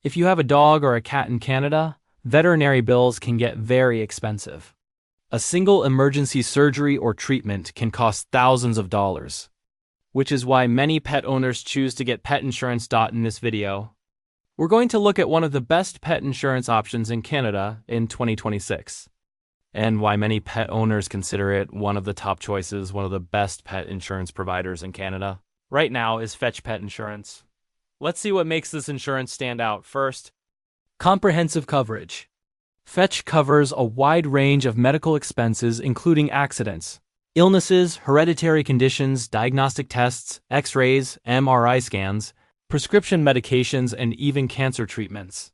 If you have a dog or a cat in Canada, veterinary bills can get very expensive. A single emergency surgery or treatment can cost thousands of dollars, which is why many pet owners choose to get pet insurance. In this video, we're going to look at one of the best pet insurance options in Canada in 2026, and why many pet owners consider it one of the top choices. One of the best pet insurance providers in Canada right now is Fetch Pet Insurance. Let's see what makes this insurance stand out. First, comprehensive coverage. Fetch covers a wide range of medical expenses, including accidents, illnesses, hereditary conditions, diagnostic tests, X-rays, MRI scans, prescription medications, and even cancer treatments.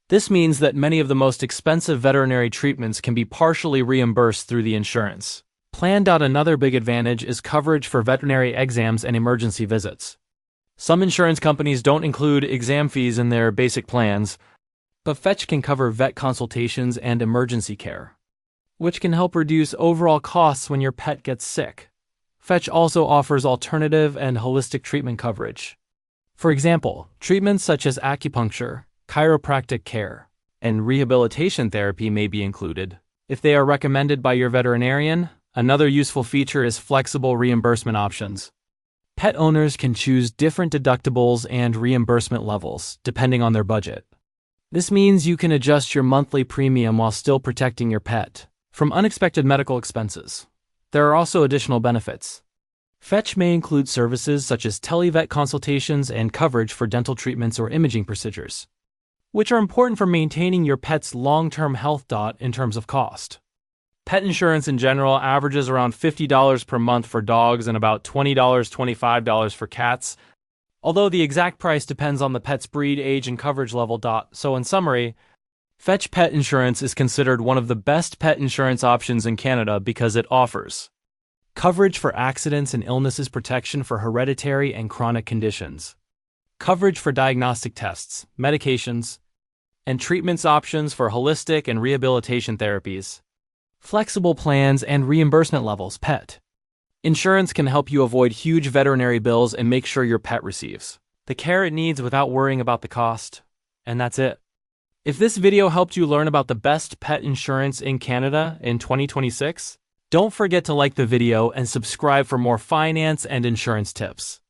This means that many of the most expensive veterinary treatments can be partially reimbursed through the insurance plan. Another big advantage is coverage for veterinary exams and emergency visits. Some insurance companies don't include exam fees in their basic plans, but Fetch can cover vet consultations and emergency care, which can help reduce overall costs when your pet gets sick. Fetch also offers alternative and holistic treatment coverage. For example, treatments such as acupuncture, chiropractic care, and rehabilitation therapy may be included if they are recommended by your veterinarian. Another useful feature is flexible reimbursement options. Pet owners can choose different deductibles and reimbursement levels depending on their budget. This means you can adjust your monthly premium while still protecting your pet from unexpected medical expenses. There are also additional benefits. Fetch may include services such as televet consultations and coverage for dental treatments or imaging procedures, which are important for maintaining your pet's long-term health. In terms of cost, pet insurance in general averages around $50 per month for dogs and about $25 for cats, although the exact price depends on the pet's breed, age, and coverage level. So in summary, Fetch Pet Insurance is considered one of the best pet insurance options in Canada because it offers coverage for accidents and illnesses, protection for hereditary and chronic conditions, coverage for diagnostic tests, medications, and treatments, options for holistic and rehabilitation therapies, flexible plans, and reimbursement levels. Pet insurance can help you avoid huge veterinary bills and make sure your pet receives the care it needs without worrying about the cost. And that's it. If this video helped you learn about the best pet insurance in Canada in 2026, don't forget to like the video and subscribe for more finance and insurance tips.